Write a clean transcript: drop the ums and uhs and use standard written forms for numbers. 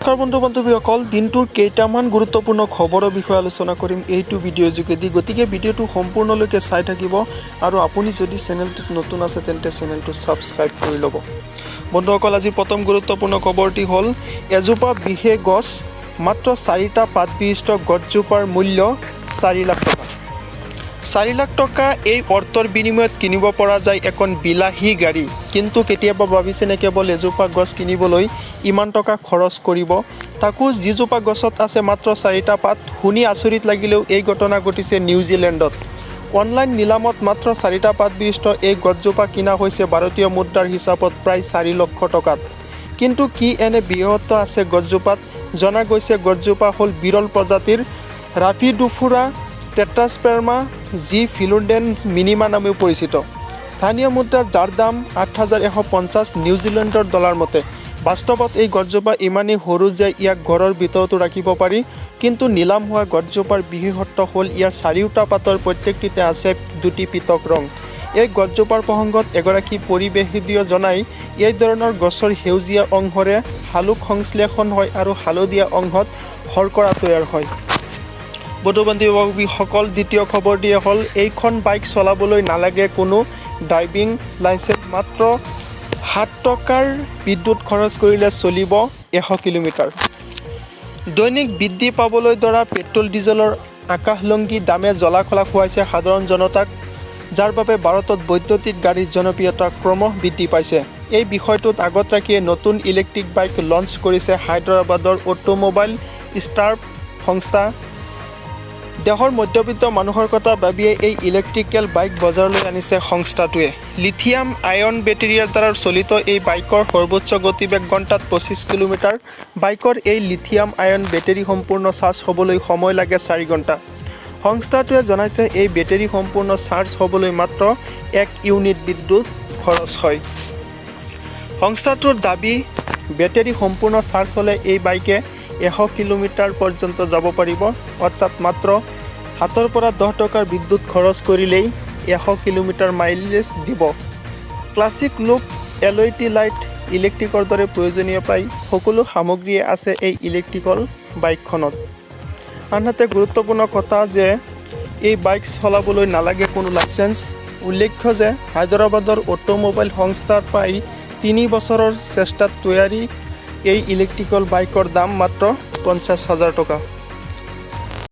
নমস্কাৰ বন্ধু বান্ধৱীসকল, দিনটোৰ কেইটামান গুৰুত্বপূৰ্ণ খবৰৰ বিষয়ে আলোচনা কৰিম এইটো ভিডিঅ'ৰ যোগেদি। গতিকে ভিডিঅ'টো সম্পূৰ্ণলৈকে চাই থাকিব আৰু আপুনি যদি চেনেলটোত নতুন আছে তেন্তে চেনেলটো ছাবস্ক্ৰাইব কৰি ল'ব। বন্ধুসকল, আজি প্ৰথম গুৰুত্বপূৰ্ণ খবৰটি হ'ল এজোপা বিশেষ গছ মাত্ৰ 4টা পাত বিশিষ্ট গছজোপাৰ মূল্য 4 লাখ টকা। 4 লাখ টকা এই অৰ্থৰ বিনিময়ত কিনিব পৰা যায় এখন বিলাহী গাড়ী। কিন্তু কেতিয়াবা ভাবিছেনে কেৱল এজোপা গছ কিনিবলৈ ইমান টকা খৰচ কৰিব, তাকো যিজোপা গছত আছে মাত্ৰ 4টা পাত। শুনি আচৰিত লাগিলেও এই ঘটনা ঘটিছে নিউজিলেণ্ডত। অনলাইন নিলামত মাত্ৰ 4টা পাত বিশিষ্ট এই গছজোপা কিনা হৈছে ভাৰতীয় মুদ্ৰাৰ হিচাপত প্ৰায় 4 লক্ষ টকাত। কিন্তু কি এনে বিশেষত্ব আছে গছজোপাত? জনা গৈছে গছজোপা হ'ল বিৰল প্ৰজাতিৰ ৰাফিডোফোৰা টেট্ৰাস্পেৰ্মা, যি ফিলোডেন মিনিমা নামেও পৰিচিত। স্থানীয় মুদ্ৰাত যাৰ দাম 8,150 নিউজিলেণ্ডৰ ডলাৰ মতে। বাস্তৱত এই গছজোপা ইমানেই সৰু যে ইয়াক ঘৰৰ ভিতৰতো ৰাখিব পাৰি। কিন্তু নিলাম হোৱা গছজোপাৰ বিশেষত্ব হ'ল ইয়াৰ 4টা পাতৰ প্ৰত্যেকটিতে আছে 2টি পৃথক ৰং। এই গছজোপাৰ প্ৰসংগত এগৰাকী পৰিৱেশবিদে জনায়, এই ধৰণৰ গছৰ সেউজীয়া অংশৰে শালুক সংশ্লেষণ হয় আৰু হালধীয়া অংশত শৰ্কৰা তৈয়াৰ হয়। বন্ধু বান্ধৱীসকল, দ্বিতীয় খবৰটি হ'ল এইখন বাইক চলাবলৈ নালাগে কোনো ড্ৰাইভিং লাইচেন্স। মাত্ৰ 7 টকাৰ বিদ্যুৎ খৰচ কৰিলে চলিব 100 কিলোমিটাৰ। দৈনিক বৃদ্ধি পাবলৈ ধৰা পেট্ৰল ডিজেলৰ আকাশলংঘী দামে জ্বলা-কলা খুৱাইছে সাধাৰণ জনতাক, যাৰ বাবে ভাৰতত বৈদ্যুতিক গাড়ীৰ জনপ্ৰিয়তা ক্ৰমশ বৃদ্ধি পাইছে। এই বিষয়টোত আগত ৰাখিয়ে নতুন ইলেক্ট্ৰিক বাইক লঞ্চ কৰিছে হায়দৰাবাদৰ অটোমোবাইল ষ্টাৰ্ট সংস্থা। দেশৰ মধ্যবিত্ত মানুহৰ কথা ভাবিয়ে এই ইলেক্ট্ৰিকেল বাইক বজাৰলৈ আনিছে সংস্থাটোৱে। লিথিয়াম আয়ন বেটাৰীৰ দ্বাৰা চলিত এই বাইকৰ সৰ্বোচ্চ গতিবেগ ঘণ্টাত 25 কিলোমিটাৰ। বাইকৰ এই লিথিয়াম আয়ন বেটাৰী সম্পূৰ্ণ চাৰ্জ হ'বলৈ সময় লাগে 4 ঘণ্টা। সংস্থাটোৱে জনাইছে এই বেটাৰী সম্পূৰ্ণ চাৰ্জ হ'বলৈ মাত্ৰ 1 ইউনিট বিদ্যুৎ খৰচ হয়। সংস্থাটোৰ দাবী, বেটাৰী সম্পূৰ্ণ চাৰ্জ হ'লে এই বাইকে 100 কিলোমিটাৰ পৰ্যন্ত যাব পাৰিব, অৰ্থাৎ মাত্ৰ 7 পৰা 10 টকাৰ বিদ্যুৎ খৰচ কৰিলেই 100 কিলোমিটাৰ মাইলেজ দিব। ক্লাছিক লুক, LED লাইট, ইলেক্ট্ৰিকৰ দৰে প্ৰয়োজনীয় প্ৰায় সকলো সামগ্ৰীয়ে আছে এই ইলেক্ট্ৰিকেল বাইকখনত। আনহাতে গুৰুত্বপূৰ্ণ কথা যে এই বাইক চলাবলৈ নালাগে কোনো লাইচেন্স। উল্লেখ্য যে হায়দৰাবাদৰ অটোমোবাইল সংস্থাৰ প্ৰায় 3 বছৰৰ চেষ্টাত তৈয়াৰী এই ইলেক্ট্ৰিকেল বাইকৰ দাম মাত্ৰ 50,000 টকা।